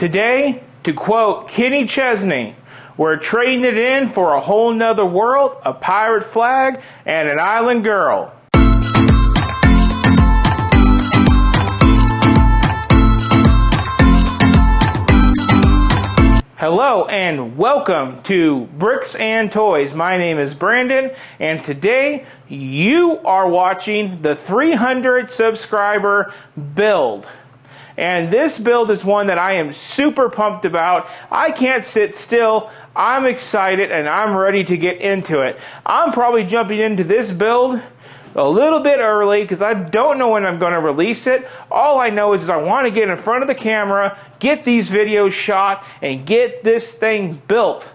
Today, to quote Kenny Chesney, we're trading it in for a whole nother world, a pirate flag, and an island girl. Hello and welcome to Bricks and Toys. My name is Brandon, and today you are watching the 300 subscriber build. And this build is one that I am super pumped about. I can't sit still. I'm excited and I'm ready to get into it. I'm probably jumping into this build a little bit early because I don't know when I'm going to release it. All I know is I want to get in front of the camera, get these videos shot, and get this thing built.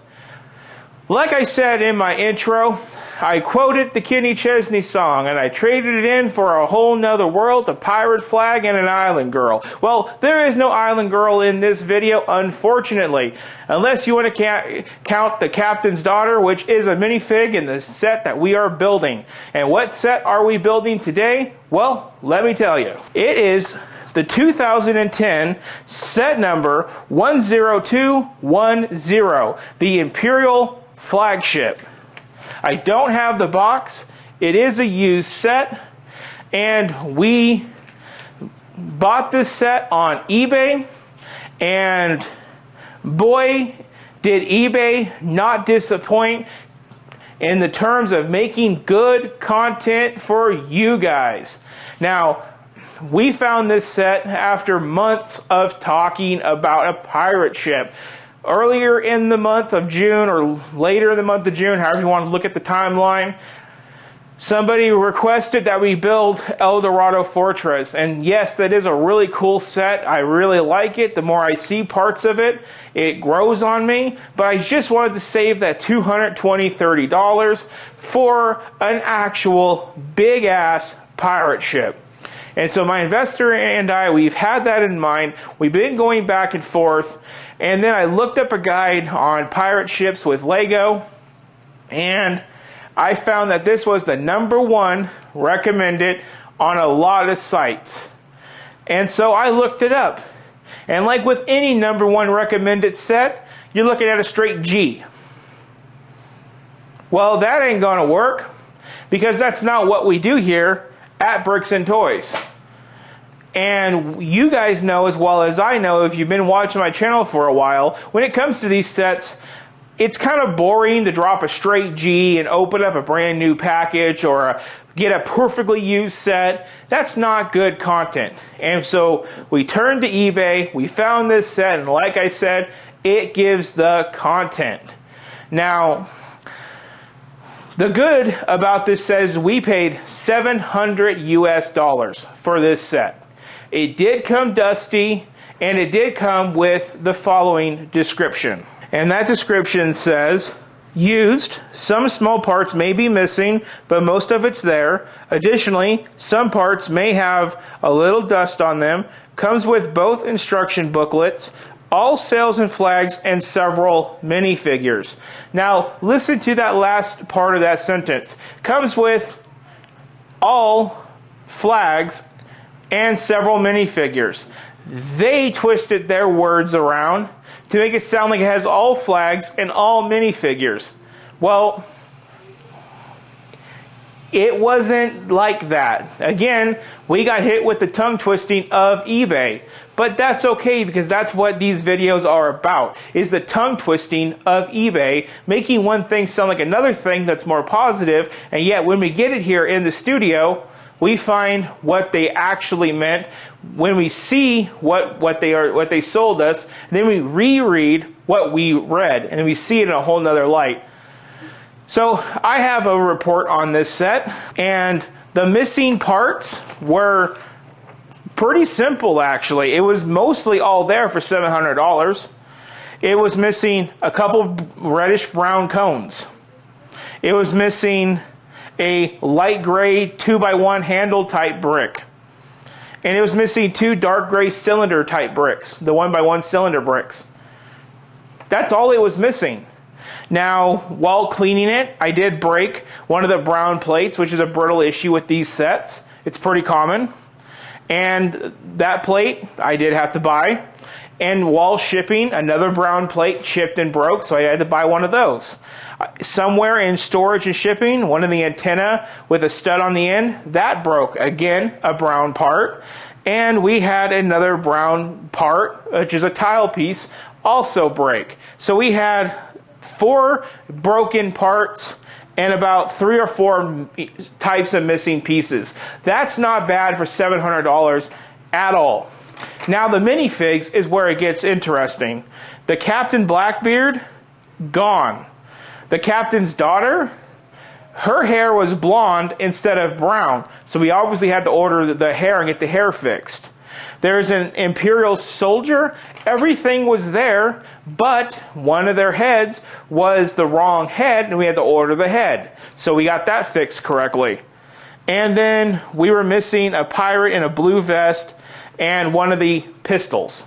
Like I said in my intro, I quoted the Kenny Chesney song, and I traded it in for a whole nother world, a pirate flag, and an island girl. Well, there is no island girl in this video, unfortunately, unless you want to count the captain's daughter, which is a minifig in the set that we are building. And what set are we building today? Well, let me tell you. It is the 2010 set number 10210, the Imperial Flagship. I don't have the box. It is a used set, and we bought this set on eBay, and boy, did eBay not disappoint in the terms of making good content for you guys. Now, we found this set after months of talking about a pirate ship. Earlier in the month of June, or later in the month of June, however you want to look at the timeline, somebody requested that we build El Dorado Fortress. And yes, that is a really cool set. I really like it. The more I see parts of it, it grows on me. But I just wanted to save that $220, $30 for an actual big-ass pirate ship. And so my investor and I, we've had that in mind. We've been going back and forth. And then I looked up a guide on pirate ships with Lego. And I found that this was the #1 recommended on a lot of sites. And so I looked it up. And like with any #1 recommended set, you're looking at a straight G. Well, that ain't gonna work, because that's not what we do here at Bricks and Toys. And you guys know as well as I know, if you've been watching my channel for a while, when it comes to these sets, it's kind of boring to drop a straight G and open up a brand new package or get a perfectly used set. That's not good content. And so we turned to eBay, we found this set, and like I said, it gives the content. Now, the good about this set is we paid $700 US for this set. It did come dusty, and it did come with the following description. And that description says, used, some small parts may be missing, but most of it's there. Additionally, some parts may have a little dust on them. Comes with both instruction booklets, all sails and flags, and several minifigures. Now, listen to that last part of that sentence. Comes with all flags and several minifigures. They twisted their words around to make it sound like it has all flags and all minifigures. Well, it wasn't like that. Again, we got hit with the tongue twisting of eBay. But that's okay, because that's what these videos are about, is the tongue twisting of eBay, making one thing sound like another thing that's more positive, and yet when we get it here in the studio, we find what they actually meant. When we see what they sold us, then we reread what we read, and then we see it in a whole nother light. So I have a report on this set, and the missing parts were pretty simple, actually. It was mostly all there for $700. It was missing a couple reddish brown cones. It was missing a light gray 2x1 handle type brick. And it was missing 2 dark gray cylinder type bricks, the 1x1 cylinder bricks. That's all it was missing. Now, while cleaning it, I did break one of the brown plates, which is a brittle issue with these sets. It's pretty common. And that plate I did have to buy. And while shipping, another brown plate chipped and broke, so I had to buy one of those. Somewhere in storage and shipping, one of the antenna with a stud on the end, that broke. Again, a brown part. And we had another brown part, which is a tile piece, also break. So we had 4 broken parts and about 3 or 4 types of missing pieces. That's not bad for $700 at all. Now the minifigs is where it gets interesting. The Captain Blackbeard, gone. The Captain's daughter, her hair was blonde instead of brown, so we obviously had to order the hair and get the hair fixed. There's an Imperial soldier. Everything was there, but one of their heads was the wrong head, and we had to order the head. So we got that fixed correctly. And then we were missing a pirate in a blue vest and one of the pistols.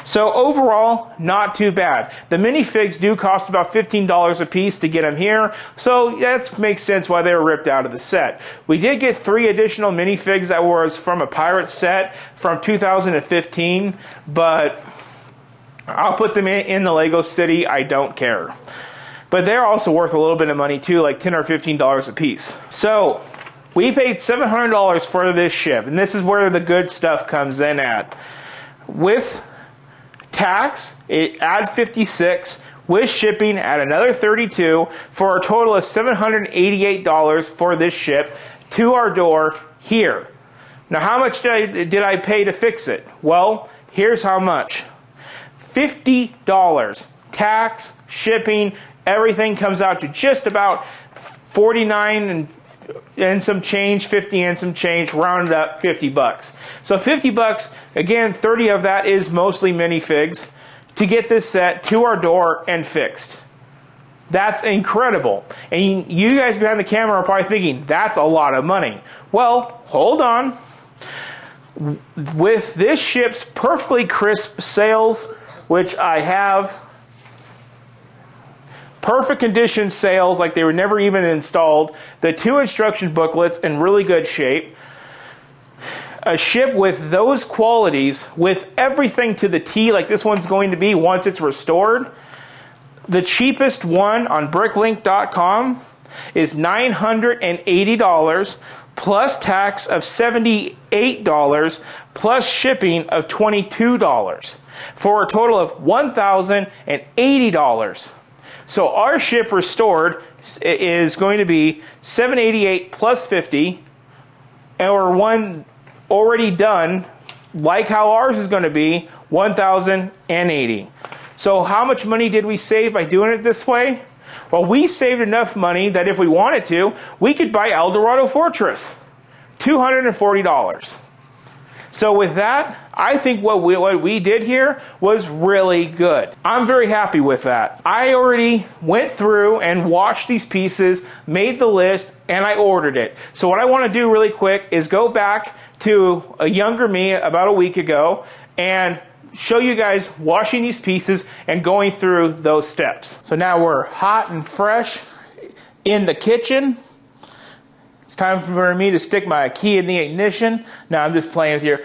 So overall, not too bad. The minifigs do cost about $15 a piece to get them here, so that makes sense why they were ripped out of the set. We did get 3 additional minifigs that was from a pirate set from 2015, but I'll put them in the Lego City. I don't care. But they're also worth a little bit of money too, like $10 or $15 a piece. So we paid $700 for this ship, and this is where the good stuff comes in at. With tax, add 56. With shipping, add another 32 for a total of $788 for this ship to our door here. Now, how much did I pay to fix it? Well, here's how much. $50. Tax, shipping, everything comes out to just about $49 and some change, 50 and some change, rounded up $50. So $50, again, 30 of that is mostly minifigs to get this set to our door and fixed. That's incredible. And you guys behind the camera are probably thinking, that's a lot of money. Well, hold on. With this ship's perfectly crisp sails, which I have, perfect condition sails, like they were never even installed, the 2 instruction booklets in really good shape, a ship with those qualities, with everything to the T like this one's going to be once it's restored, the cheapest one on bricklink.com is $980 plus tax of $78 plus shipping of $22 for a total of $1,080. So our ship restored is going to be $788 plus 50, or one already done, like how ours is going to be, $1,080. So how much money did we save by doing it this way? Well, we saved enough money that if we wanted to, we could buy Eldorado Fortress, $240. So with that, I think what we did here was really good. I'm very happy with that. I already went through and watched these pieces, made the list, and I ordered it. So what I want to do really quick is go back to a younger me about a week ago and show you guys washing these pieces and going through those steps. So now we're hot and fresh in the kitchen. It's time for me to stick my key in the ignition. Now I'm just playing with you.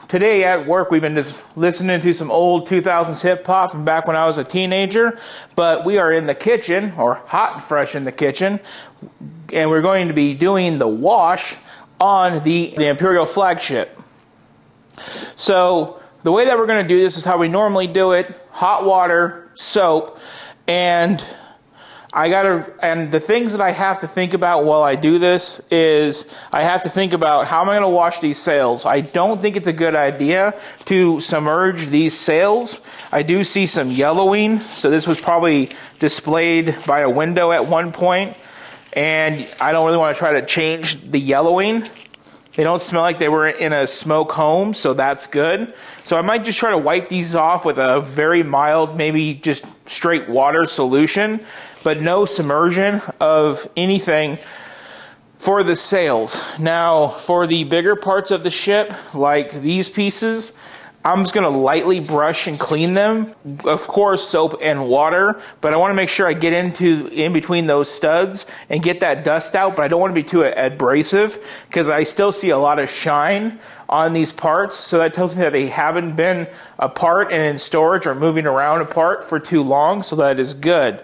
Today at work, we've been just listening to some old 2000s hip hop from back when I was a teenager. But we are in the kitchen, or hot and fresh in the kitchen, and we're going to be doing the wash on the Imperial Flagship. So the way that we're going to do this is how we normally do it: hot water, soap, and the things that I have to think about while I do this is I have to think about how am I going to wash these sails. I don't think it's a good idea to submerge these sails. I do see some yellowing, so this was probably displayed by a window at one point, and I don't really want to try to change the yellowing. They don't smell like they were in a smoke home, so that's good. So I might just try to wipe these off with a very mild, maybe just straight water solution, but no submersion of anything for the sails. Now, for the bigger parts of the ship, like these pieces, I'm just gonna lightly brush and clean them. Of course, soap and water, but I wanna make sure I get in between those studs and get that dust out, but I don't wanna be too abrasive because I still see a lot of shine on these parts. So that tells me that they haven't been apart and in storage or moving around apart for too long, so that is good.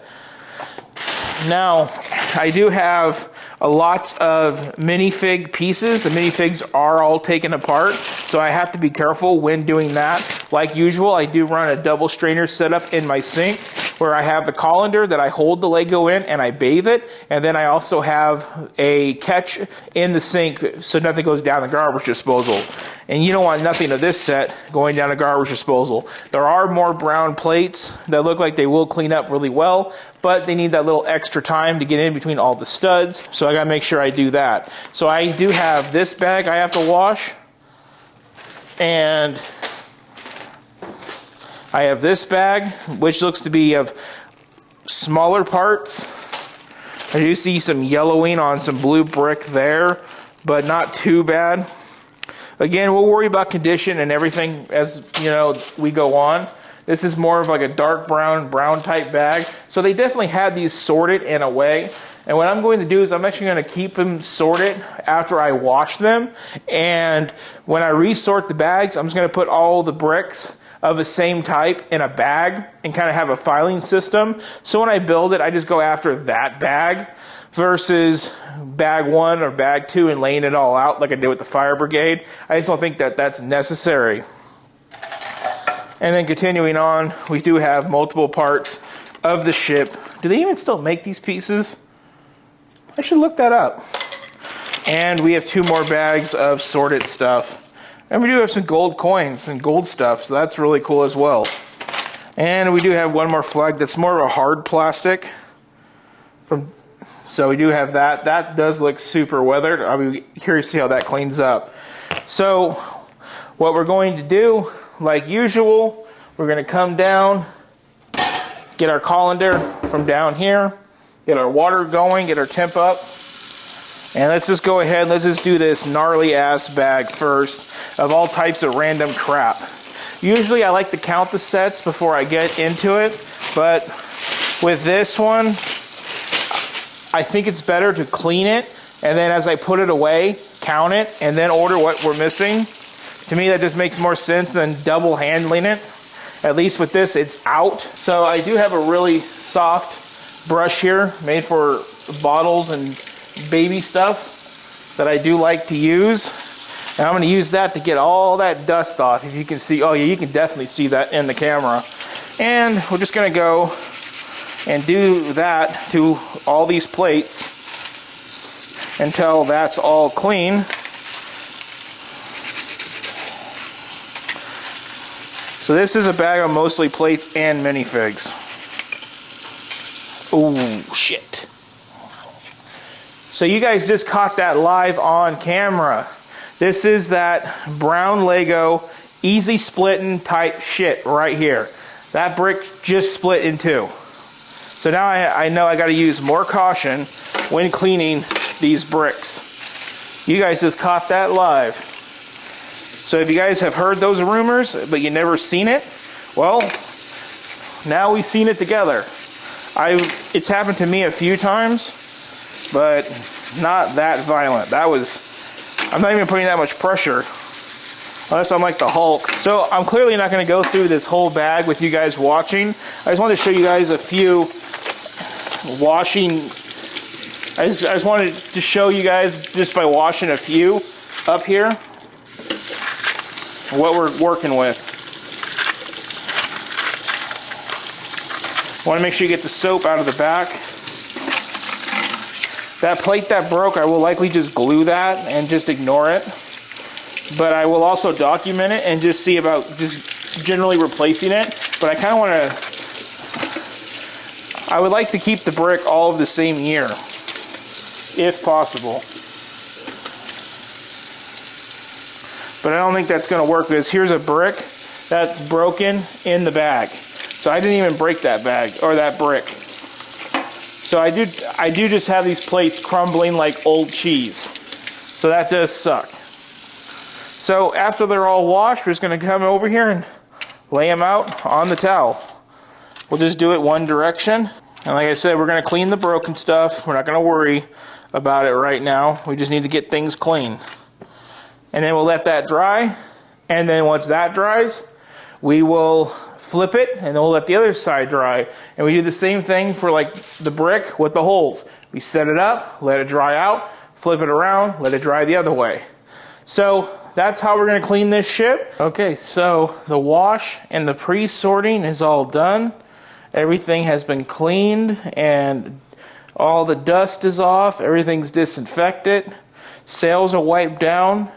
Now, I do have lots of minifig pieces. The minifigs are all taken apart, so I have to be careful when doing that. Like usual, I do run a double strainer setup in my sink where I have the colander that I hold the Lego in and I bathe it, and then I also have a catch in the sink so nothing goes down the garbage disposal. And you don't want nothing of this set going down a garbage disposal. There are more brown plates that look like they will clean up really well, but they need that little extra time to get in between all the studs, so I gotta make sure I do that. So I do have this bag I have to wash, and I have this bag, which looks to be of smaller parts. I do see some yellowing on some blue brick there, but not too bad. Again, we'll worry about condition and everything as we go on. This is more of like a dark brown type bag. So they definitely had these sorted in a way. And what I'm going to do is I'm actually going to keep them sorted after I wash them. And when I resort the bags, I'm just going to put all the bricks of the same type in a bag and kind of have a filing system. So when I build it, I just go after that bag versus bag 1 or bag 2 and laying it all out like I did with the fire brigade. I just don't think that that's necessary. And then continuing on, we do have multiple parts of the ship. Do they even still make these pieces? I should look that up. And we have 2 more bags of sorted stuff. And we do have some gold coins and gold stuff, so that's really cool as well. And we do have one more flag that's more of a hard plastic. So we do have that. That does look super weathered. I'll be curious to see how that cleans up. So what we're going to do, like usual, we're going to come down, get our colander from down here, get our water going, get our temp up, and let's just go ahead, let's just do this gnarly ass bag first of all types of random crap. Usually I like to count the sets before I get into it, but with this one, I think it's better to clean it, and then as I put it away, count it, and then order what we're missing. To me, that just makes more sense than double handling it. At least with this, it's out. So I do have a really soft brush here made for bottles and baby stuff that I do like to use. And I'm going to use that to get all that dust off. If you can see, oh yeah, you can definitely see that in the camera. And we're just going to go and do that to all these plates until that's all clean. So this is a bag of mostly plates and minifigs. Oh shit. So you guys just caught that live on camera. This is that brown Lego easy splitting type shit right here. That brick just split in 2. So now I know I got to use more caution when cleaning these bricks. You guys just caught that live. So if you guys have heard those rumors, but you never seen it, well, now we've seen it together. It's happened to me a few times, but not that violent. I'm not even putting that much pressure, unless I'm like the Hulk. So I'm clearly not going to go through this whole bag with you guys watching. I just wanted to show you guys a few washing. I just wanted to show you guys just by washing a few up here what we're working with. Want to make sure you get the soap out of the back. That plate that broke, I will likely just glue that and just ignore it. But I will also document it and just see about just generally replacing it. But I kind of want to, I would like to keep the brick all of the same year, if possible. But I don't think that's going to work because here's a brick that's broken in the bag. So I didn't even break that bag or that brick. So I do just have these plates crumbling like old cheese. So that does suck. So after they're all washed, we're just going to come over here and lay them out on the towel. We'll just do it one direction. And like I said, we're going to clean the broken stuff. We're not going to worry about it right now. We just need to get things clean. And then we'll let that dry. And then once that dries, we will flip it and then we'll let the other side dry. And we do the same thing for like the brick with the holes. We set it up, let it dry out, flip it around, let it dry the other way. So that's how we're going to clean this ship. Okay, so the wash and the pre-sorting is all done. Everything has been cleaned and all the dust is off. Everything's disinfected. Sails are wiped down.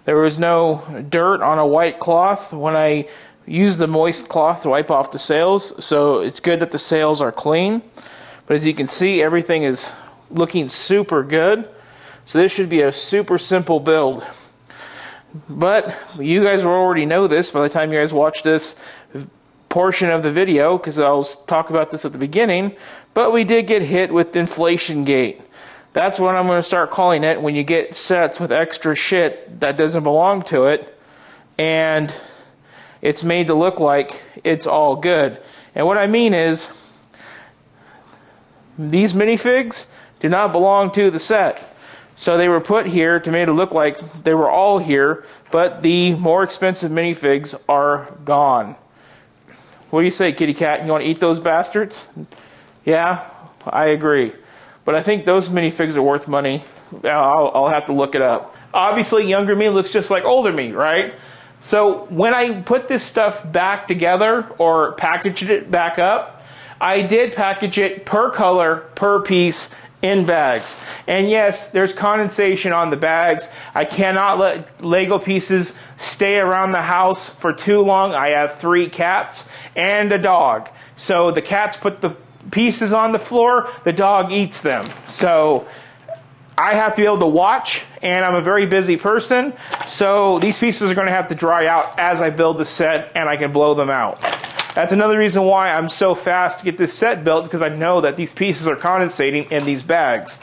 There was no dirt on a white cloth when I used the moist cloth to wipe off the sails. So it's good that the sails are clean. But as you can see, everything is looking super good. So this should be a super simple build. But you guys will already know this by the time you guys watch this portion of the video, because I'll talk about this at the beginning. But we did get hit with inflation gate. That's what I'm going to start calling it when you get sets with extra shit that doesn't belong to it. And it's made to look like it's all good. And what I mean is, these minifigs do not belong to the set. So they were put here to make it look like they were all here, but the more expensive minifigs are gone. What do you say, kitty cat? You want to eat those bastards? Yeah, I agree. But I think those minifigs are worth money. I'll have to look it up. Obviously, younger me looks just like older me, right? So when I put this stuff back together or packaged it back up, I did package it per color, per piece, in bags. And yes, there's condensation on the bags. I cannot let Lego pieces stay around the house for too long. I have 3 cats and a dog. So the cats put the pieces on the floor, the dog eats them. So I have to be able to watch, and I'm a very busy person. So these pieces are going to have to dry out as I build the set, and I can blow them out. That's another reason why I'm so fast to get this set built, because I know that these pieces are condensating in these bags.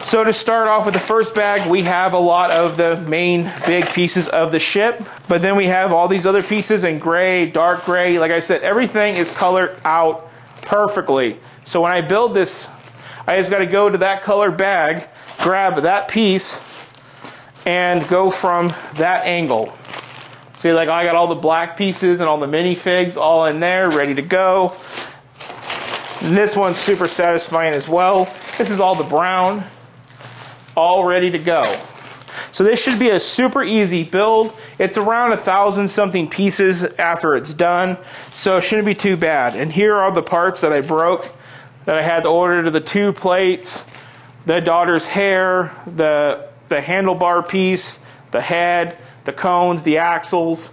So to start off with the first bag, we have a lot of the main big pieces of the ship. But then we have all these other pieces in gray, dark gray. Like I said, everything is colored out perfectly. So when I build this, I just got to go to that color bag, grab that piece, and go from that angle. See, like I got all the black pieces and all the minifigs all in there, ready to go. And this one's super satisfying as well. This is all the brown, all ready to go. So this should be a super easy build. It's around 1,000 something pieces after it's done, so it shouldn't be too bad. And here are the parts that I broke, that I had to order: to the 2 plates, the daughter's hair, the handlebar piece, the head, the cones, the axles.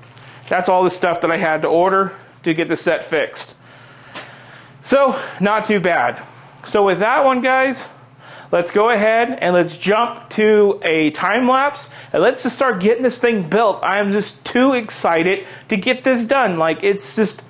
That's all the stuff that I had to order to get the set fixed. So, not too bad. So with that one, guys, let's go ahead and let's jump to a time lapse, and let's just start getting this thing built. I am just too excited to get this done. Like, it's just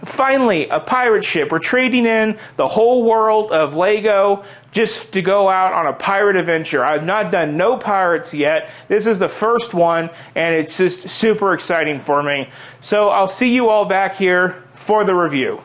finally a pirate ship. We're trading in the whole world of Lego just to go out on a pirate adventure. I've not done no pirates yet. This is the first one, and it's just super exciting for me. So I'll see you all back here for the review.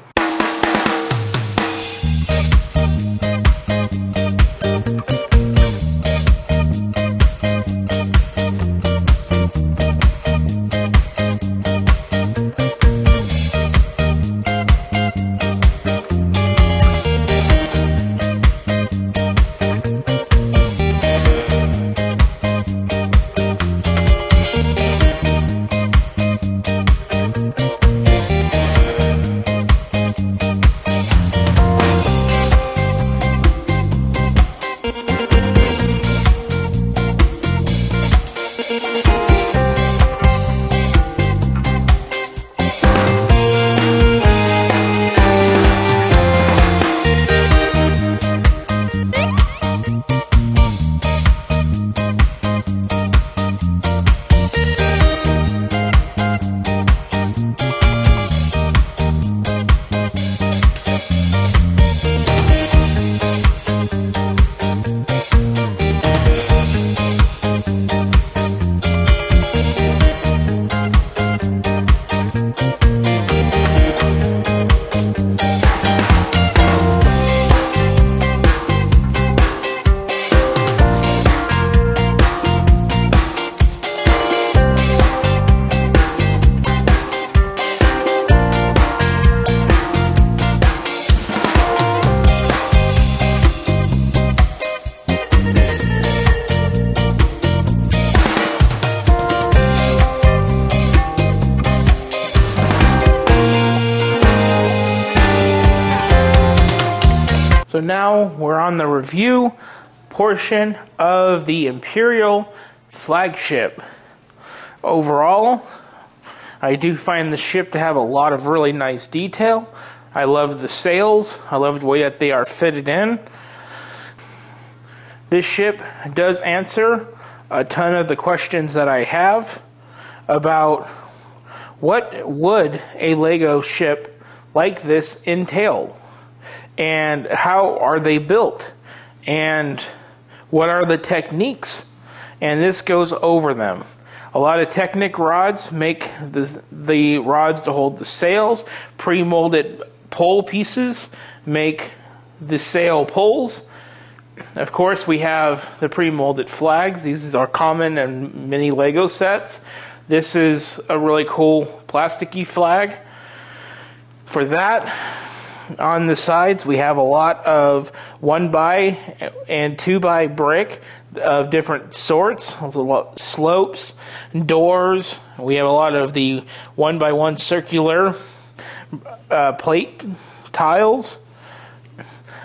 So now we're on the review portion of the Imperial Flagship. Overall, I do find the ship to have a lot of really nice detail. I love the sails. I love the way that they are fitted in. This ship does answer a ton of the questions that I have about what would a Lego ship like this entail, and how are they built, and what are the techniques, and this goes over them. A lot of Technic rods make the rods to hold the sails. Pre-molded pole pieces make the sail poles. Of course, we have the pre-molded flags. These are common in many Lego sets. This is a really cool plasticky flag. For that, on the sides, we have a lot of 1x and 2x brick of different sorts, slopes, doors. We have a lot of the 1x1 circular plate tiles.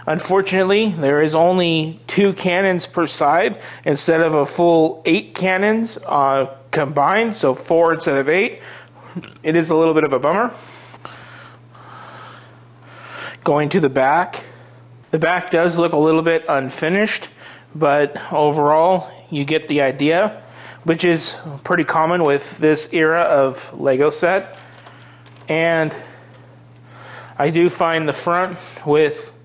Unfortunately, there is only 2 cannons per side instead of a full 8 cannons combined, so 4 instead of 8. It is a little bit of a bummer. Going to the back. The back does look a little bit unfinished, but overall you get the idea, which is pretty common with this era of Lego set. And I do find the front with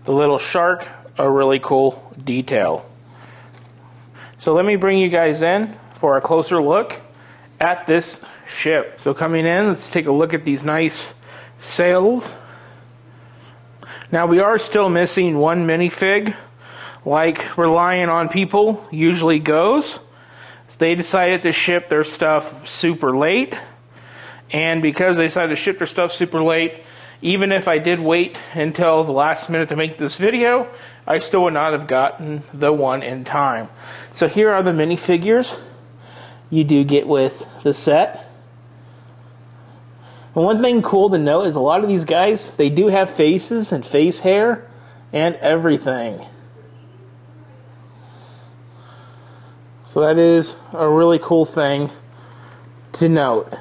the little shark a really cool detail. So let me bring you guys in for a closer look at this ship. So coming in, let's take a look at these nice sails. Now we are still missing one minifig, like Relying on People usually goes. They decided to ship their stuff super late, and because they decided to ship their stuff super late, even if I did wait until the last minute to make this video, I still would not have gotten the one in time. So here are the minifigures you do get with the set. And one thing cool to note is a lot of these guys, they do have faces and face hair and everything. So that is a really cool thing to note.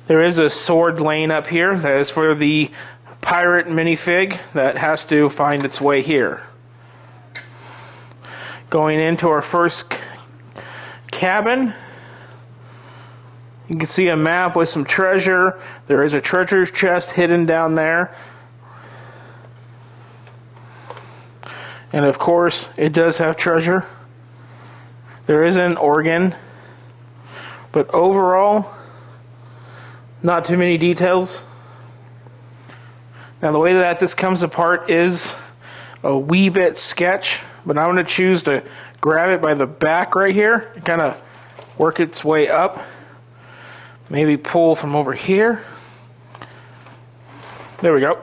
There is a sword laying up here that is for the pirate minifig that has to find its way here. Going into our first cabin, you can see a map with some treasure. There is a treasure chest hidden down there. And of course, it does have treasure. There is an organ. But overall, not too many details. Now the way that this comes apart is a wee bit sketch, but I'm going to choose to grab it by the back right here and kind of work its way up. Maybe pull from over here. There we go.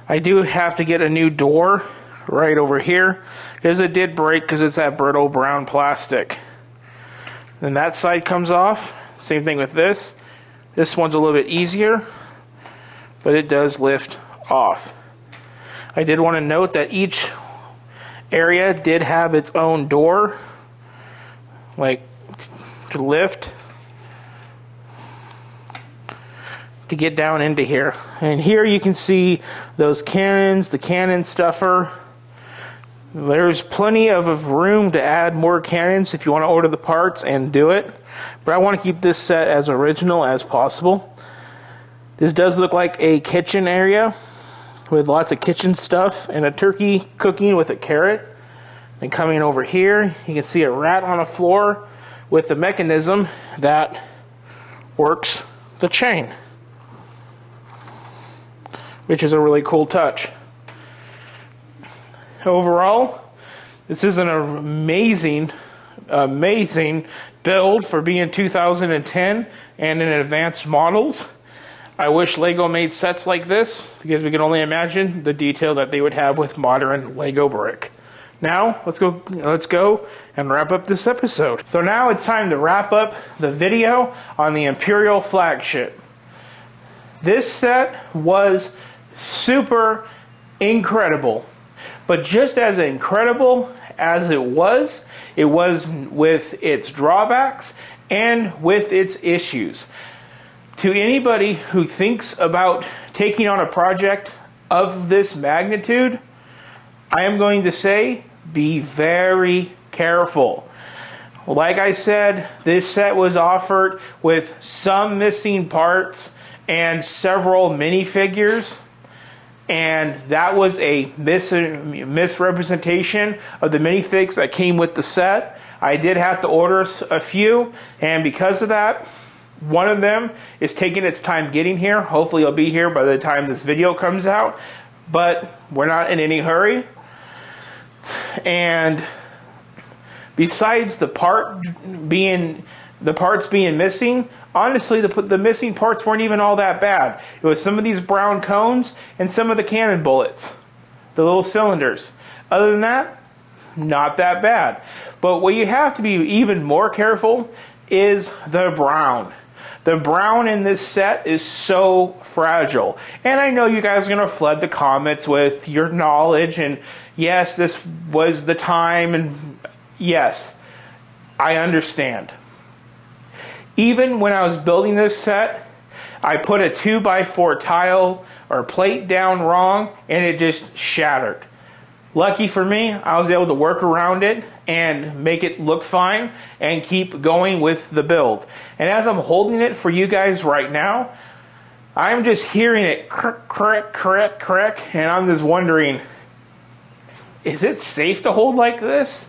I do have to get a new door right over here because it did break because it's that brittle brown plastic. Then that side comes off. Same thing with this. This one's a little bit easier, but it does lift off. I did want to note that each area did have its own door, like to lift to get down into here. And here you can see those cannons, the cannon stuffer. There's plenty of room to add more cannons if you want to order the parts and do it. But I want to keep this set as original as possible. This does look like a kitchen area with lots of kitchen stuff and a turkey cooking with a carrot. And coming over here, you can see a rat on the floor with the mechanism that works the chain, which is a really cool touch. Overall, this is an amazing build for being 2010 and in advanced models. I wish Lego made sets like this because we can only imagine the detail that they would have with modern Lego brick. Now, let's go and wrap up this episode. So now it's time to wrap up the video on the Imperial Flagship. This set was super incredible. But just as incredible as it was with its drawbacks and with its issues. To anybody who thinks about taking on a project of this magnitude, I am going to say, be very careful. Like I said, this set was offered with some missing parts and several minifigures, and that was a misrepresentation of the minifigs that came with the set. I did have to order a few, and because of that, one of them is taking its time getting here. Hopefully it'll be here by the time this video comes out, but we're not in any hurry. And besides the parts being missing, honestly, the missing parts weren't even all that bad. It was some of these brown cones and some of the cannon bullets, the little cylinders. Other than that, not that bad. But what you have to be even more careful is the brown. The brown in this set is so fragile. And I know you guys are going to flood the comments with your knowledge, and yes, this was the time, and yes, I understand. Even when I was building this set, I put a 2x4 tile or plate down wrong, and it just shattered. Lucky for me, I was able to work around it and make it look fine and keep going with the build. And as I'm holding it for you guys right now, I'm just hearing it crack, crack, crack, crack, and I'm just wondering, is it safe to hold like this?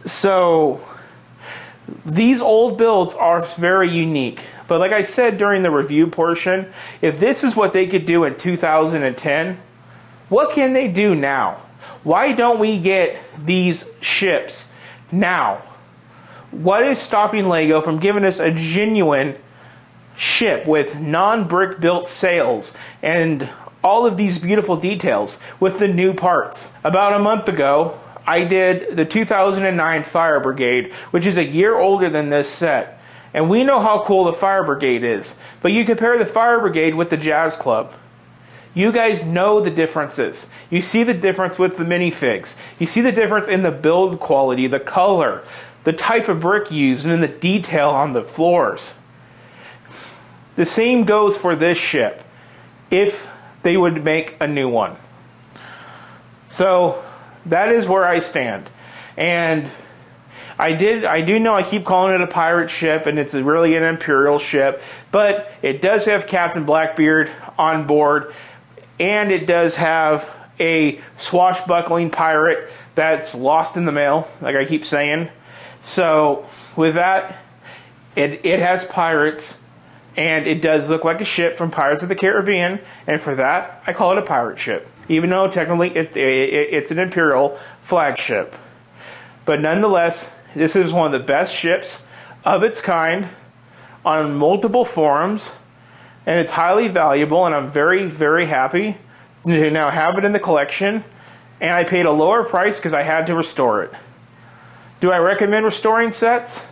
So these old builds are very unique. But like I said during the review portion, if this is what they could do in 2010, what can they do now? Why don't we get these ships now? What is stopping LEGO from giving us a genuine ship with non-brick built sails and all of these beautiful details with the new parts? About a month ago, I did the 2009 Fire Brigade, which is a year older than this set. And we know how cool the Fire Brigade is. But you compare the Fire Brigade with the Jazz Club. You guys know the differences. You see the difference with the minifigs. You see the difference in the build quality, the color, the type of brick used, and then the detail on the floors. The same goes for this ship, if they would make a new one. So that is where I stand. And I do know I keep calling it a pirate ship, and it's really an Imperial ship, but it does have Captain Blackbeard on board, and it does have a swashbuckling pirate that's lost in the mail, like I keep saying. So with that, it has pirates, and it does look like a ship from Pirates of the Caribbean, and for that, I call it a pirate ship, even though technically it's an Imperial Flagship. But nonetheless, this is one of the best ships of its kind on multiple forums, and it's highly valuable, and I'm very, very happy to now have it in the collection, and I paid a lower price because I had to restore it. Do I recommend restoring sets?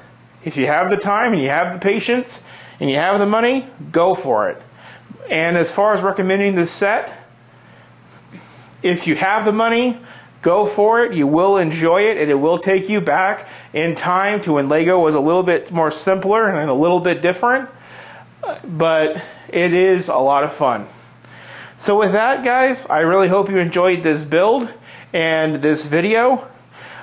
If you have the time and you have the patience and you have the money, go for it. And as far as recommending this set, if you have the money, go for it. You will enjoy it, and it will take you back in time to when LEGO was a little bit more simpler and a little bit different. But it is a lot of fun. So with that, guys, I really hope you enjoyed this build and this video.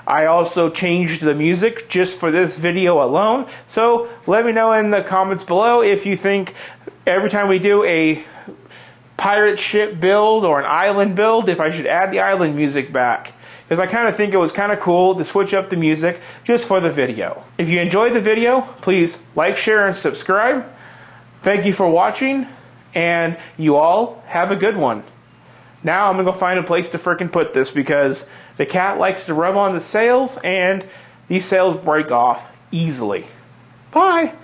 I also changed the music just for this video alone. So let me know in the comments below if you think every time we do a pirate ship build or an island build, if I should add the island music back. Because I kind of think it was kind of cool to switch up the music just for the video. If you enjoyed the video, please like, share, and subscribe. Thank you for watching, and you all have a good one. Now I'm going to go find a place to frickin' put this because the cat likes to rub on the sails, and these sails break off easily. Bye!